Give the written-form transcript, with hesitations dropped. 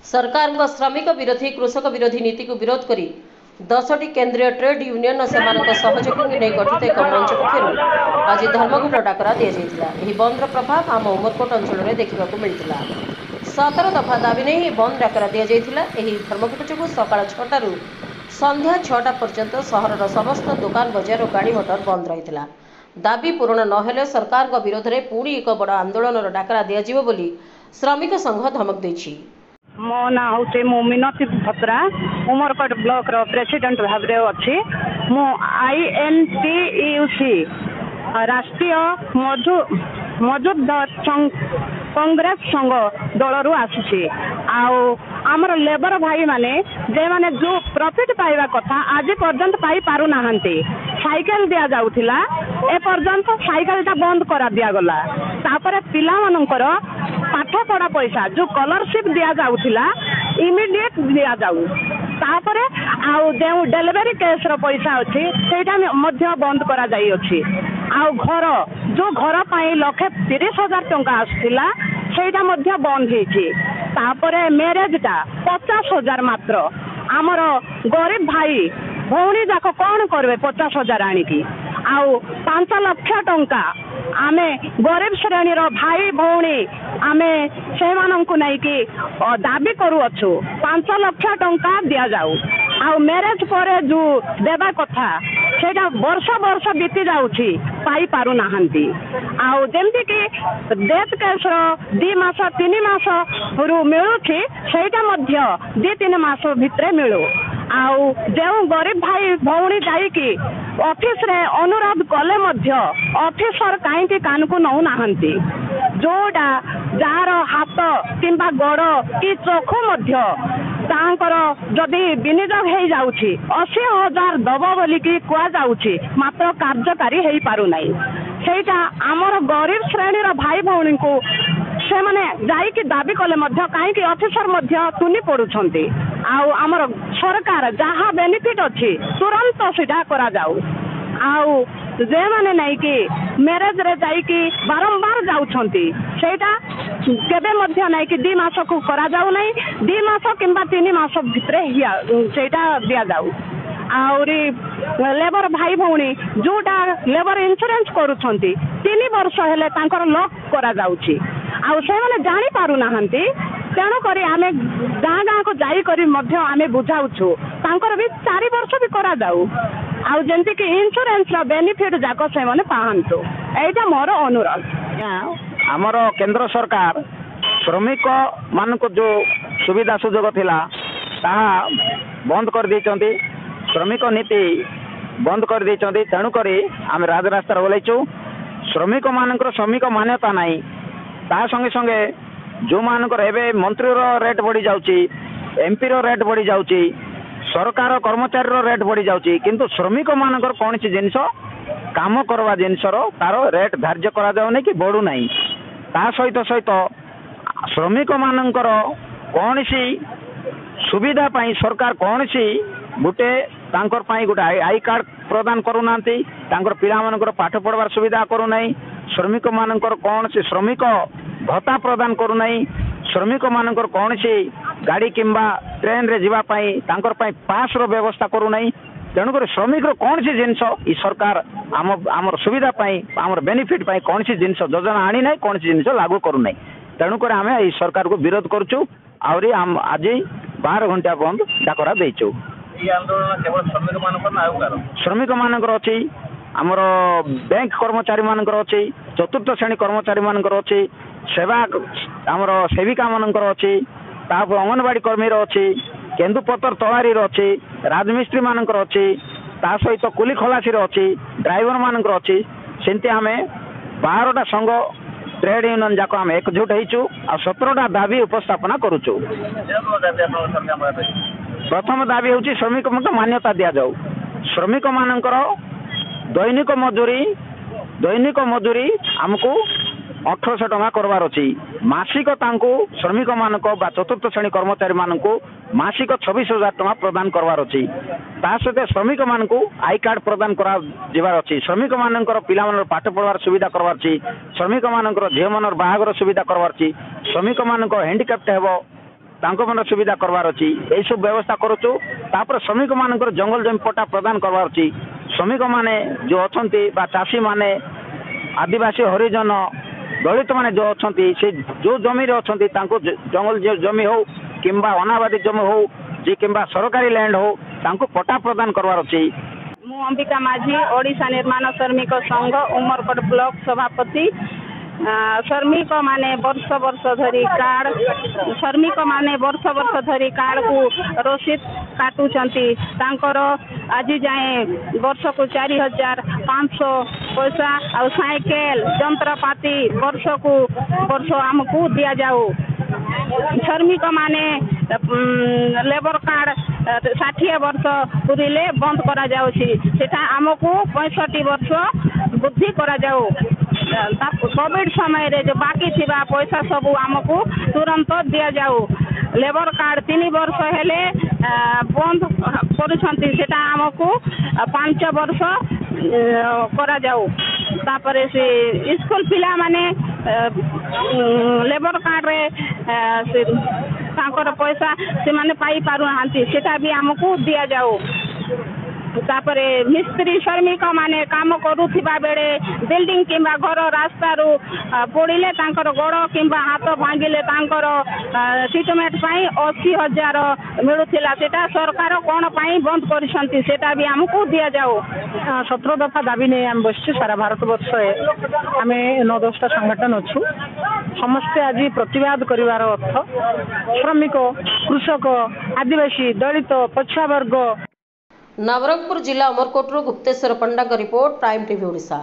सरकार श्रमिक विरोधी कृषक विरोधी नीति को विरोध करी 10टी केंद्रीय ट्रेड यूनियन और सहयोगी नहीं गठित एक मंच पक्षर आज धर्मघट डाकरा दि जाता। बंदर प्रभाव आम उमरकोट अंचल में देखा मिलता। 17 दफा दाबी नहीं बंद डाकरा दि जाता। धर्मघट जो सका 6 संध्या 6टा पर्यंत सहर समस्त दुकान बजार और गाड़ी मोटर बंद रही। दाबी पूरण नहेले सरकार विरोध में पुणी एक बड़ आंदोलन डाकरा दि श्रमिक संघ धमक देछि। मो ना हूँ मु मिनती भत्रा उमरकोट ब्लॉक रो प्रेसिडेंट भाव में अच्छी मु INTUC राष्ट्रीय मजदूर कांग्रेस संघ दलरू आसी आमर लेबर भाई माने जे माने जो प्रॉफिट पाइबा कथा आज पर्यंत पाई पारु नाहंती। साइकेल दिया जाउथिला ए पर्यंत साइकेलटा बंद करा दिया गला। तापरे पिला मानकर पाठ पढ़ा पैसा जो स्कॉलरशिप दिया जाउथिला इमीडिएट दिया जाऊ। तापरे आउ देउ डिलीवरी केस रो पैसा अछि सेटा मध्य बंद करा जाई अछि। आउ घर जो घर पाई 1,30,000 टंका आस्थिला सेटा मध्य बंद हेछि। तापरे मैरेजटा 50,000 मात्र। आमर गरीब भाई भौणी जाक कौन करबे 50,000 आनिकी आउ 5 लाख टंका आमे गरीब श्रेणी रो भाई भौणी आमे से माननकु नै कि दाबी करू अछु 5 लाख टंका दिया जाऊ। आउ मैरेज परे जो देबा कथा सेटा वर्ष वर्ष बीती जाउछि पाई पारु नाहंती। आउ जेमति कि डेथ केस रो 2 मास 3 मास रु मिलुछि सेटा मध्य 2-3 मास भितरे मिलु। आउ जो गरीब भाई भौणी जाइकी ऑफिस रे अनुरोध कले मध्य ऑफिसर कहीं कान को नौ नाहंती। जोटा जार हाथ किंबा गोड़ कि चोखु मध्य तांकर जदि विनियोग हो जाउछि 80,000 दब बोलिकी कुआ जाउछि मात्र कार्यकारी हो पारु नाही। सेटा आमर गरीब श्रेणी रो भाई भौणी को से माने जाइकी दाबी कले मध्य कहीं ऑफिसर मध्य तुनी पड़ुछंती। आउ आमर सरकार जहाँ बेनिफिट अच्छी तुरंत सीधा करा जाऊ। आउ जे माने नहीं कि मैरेज रे जाइकी बारंबार जाउछंती सेटा केबे मध्य नहीं कि 2 मास को करा जाऊ नहीं। 2 मास किंबा 3 मास भितरे सेटा दिया जाऊ। आउरी लेबर भाई भौणी जोटा लेबर इंश्योरेंस करूछंती 3 वर्ष हेले तांकर लॉक करा जाउछि। आउ से माने जानि पारु नाहंती। तेणु करी आमे गाँ गाँ को जाई करी मध्य आमे बुझाउछु तांकर भी 4 वर्ष भी करा जाऊ। आउ जेंति कि इंश्योरेंस रो बेनिफिट जाको से माने पाहंतु एटा मोर अनुरोध। हमर केंद्र सरकार श्रमिक मान को जो सुविधा सुजोग थिला ताहा बंद कर दैचंती। श्रमिक नीति बंद कर दैचंती। तेणु करी आमे राजरास्ता ओलाइछु। श्रमिक मानकर श्रमिक मान्यता नाही। ता संगे संगे जो मानकर एबे मंत्री रो रेट बढ़ी जाउची, MP रो रेट बढ़ी जाउची, सरकार कर्मचारी रो रेट बढ़ी जाउची, किंतु श्रमिक मानकर कौन सी जिनिस काम करवा जिनिस रो तारो रेट धार्य करा जाउ नै कि बढ़ू नै। ता सहित सहित श्रमिक मानकर कौन सी सुविधा पाई सरकार कौन सी गुटे तांकर पाई गुटे आई कार्ड प्रदान करू नांती। तांकर पिला मानकर पाठ पढ़वार सुविधा करू नै। श्रमिक मानकर कौन सी श्रमिक भत्ता प्रदान करू नै। श्रमिक मानकर कौन सी गाड़ी किंबा ट्रेन रे जीवा पाई तांकर पाई पास रो व्यवस्था करू नै। तेणु कर श्रमिक रो कौन सी जिनिस ई सरकार आमर सुविधा पाई आमर बेनिफिट पाई कौन सी जिनिस योजना आनी नै, कौन सी जिनिस लागू करू नै। तेणु कर आमे ई सरकार को विरोध करछु। आउरी आज 12 घंटा बंद डाकरा देइछु। ई आंदोलन केवल श्रमिक मानकर ना आउ श्रमिक मानकर अछि, आमर बैंक कर्मचारी मानकर अछि, चतुर्थ श्रेणी कर्मचारी मानकर अछि, सेवा आमर सेविका मानकर अछि, तापर अंगनवाड़ी कर्मी रो अछि, केंदुपतर तलारी रो अछि, राजमिस्त्री मानकर अछि, ता सहित कुली खलासी रो अछि, ड्राइवर मानकर अछि। सेंति आमे 12टा संघ ट्रेड यूनियन जाको आमे एकजुट हेइछु आ 17टा दाबी उपस्थापना करूछु। प्रथम दाबी होची श्रमिक मान्यता दिया जाऊ। श्रमिक मानकर दैनिक मजूरी हमको 1800 टंका करवार अछि। मासिक तांको श्रमिक मानक बा चतुर्थ श्रेणी कर्मचारी मानक मासिक 26,000 टंका प्रदान करवार अछि। ता सहित श्रमिक मानक आई कार्ड प्रदान करा जिवार अछि। श्रमिक मानकर पिला मानकर पाठ पढ़वार सुविधा करवार अछि। श्रमिक मानकर झियो मानकर बाहागर सुविधा करवार अछि। श्रमिक मानक हैंडिकैप्ट हेबो ତାଙ୍କ ମାନ ସୁବିଧା କରବାର ଅଛି ଏଇସବୁ ବ୍ୟବସ୍ଥା କରୁଛୁ। ତାପରେ ଶ୍ରମିକ ମାନଙ୍କର ଜଙ୍ଗଲ ଜମି ପଟ୍ଟା ପ୍ରଦାନ କରବାର ଅଛି। ଶ୍ରମିକ ମାନେ ଯୋଉ ଅଛନ୍ତି ବା ଚାଷୀ ମାନେ ଆଦିବାସୀ ହରିଜନ ଦଳିତ ମାନେ ଯୋଉ ଅଛନ୍ତି ସେ ଯୋଉ ଜମିରେ ଅଛନ୍ତି ତାଙ୍କୁ ଜଙ୍ଗଲ ଜମି ହଉ କିମ୍ବା ଅନାବାଦୀ ଜମି ହଉ ଯେ କିମ୍ବା ସରକାରୀ ଲ୍ୟାଣ୍ଡ ହଉ ତାଙ୍କୁ ପଟ୍ଟା ପ୍ରଦାନ କରବାର ଅଛି। ମୁଁ ଅମ୍ବିକା ମାଝୀ, ଓଡ଼ିଶା ନିର୍ମାଣ ଶ୍ରମିକ ସଂଘ ଉମରକୋଟ ବ୍ଲକ ସଭାପତି। ଶ୍ରମିକ ମାନେ ବର୍ଷ ବର୍ଷ ଧରି କାର୍ଡ କାର୍ଡକୁ ରସିଦ କାଟୁଛନ୍ତି। ତାଙ୍କର ଆଜି ଯାଏଁ ବର୍ଷକୁ 4,500 ପଇସା ଆଉ ସାଇକେଲ ଯନ୍ତ୍ରପାତି ବର୍ଷକୁ ବର୍ଷ ଆମକୁ ଦିଆଯାଉ। ଶ୍ରମିକ ମାନେ ଲେବର କାର୍ଡ 60 ବର୍ଷ ପୁରିଲେ ବନ୍ଦ କରାଯାଉଛି। ସେଟା ଆମକୁ 65 ବର୍ଷ ବୃଦ୍ଧି କରାଯାଉ। କୋଭିଡ ସମୟରେ ଯୋଉ ବାକି ଥିବା ପଇସା ସବୁ ଆମକୁ ତୁରନ୍ତ ଦିଆଯାଉ। ଲେବର କାର୍ଡ 3 ବର୍ଷ ହେଲେ ବନ୍ଦ କରୁଛନ୍ତି, ସେଟା ଆମକୁ 5 ବର୍ଷ କରାଯାଉ। ତାପରେ ସେ ସ୍କୁଲ ପିଲାମାନେ ଲେବର କାର୍ଡରେ ତାଙ୍କର ପଇସା ସେମାନେ ପାଇ ପାରୁନାହାନ୍ତି, ସେଟା ବି ଆମକୁ ଦିଆଯାଉ। ତାପରେ ମିସ୍ତ୍ରୀ ଶ୍ରମିକ ମାନେ କାମ କରୁଥିବା ବେଳେ ବିଲ୍ଡିଂ କିମ୍ବା ଘର ରାସ୍ତାରୁ ପଡ଼ିଲେ ତାଙ୍କର ଗୋଡ଼ କିମ୍ବା ହାତ ଭାଙ୍ଗିଲେ ତାଙ୍କର ଟ୍ରିଟମେଣ୍ଟ ପାଇଁ 80,000 ମିଳୁଥିଲା, ସେଟା ସରକାର କ'ଣ ପାଇଁ ବନ୍ଦ କରିଛନ୍ତି, ସେଟା ବି ଆମକୁ ଦିଆଯାଉ। 17 ଦଫା ଦାବି ନେଇ ଆମେ ବସିଛୁ। ସାରା ଭାରତ ବର୍ଷରେ ଆମେ 9-10ଟା ସଂଗଠନ ଅଛୁ। ସମସ୍ତେ ଆଜି ପ୍ରତିବାଦ କରିବାର ଅର୍ଥ ଶ୍ରମିକ, କୃଷକ, ଆଦିବାସୀ, ଦଳିତ, ପଛୁଆ ବର୍ଗ। ନବରଙ୍ଗପୁର ଜିଲ୍ଲା ଉମରକୋଟରୁ ଗୁପ୍ତେଶ୍ୱର ପଣ୍ଡାଙ୍କ ରିପୋର୍ଟ, ପ୍ରାଇମ୍ ଟିଭି ଓଡ଼ିଶା।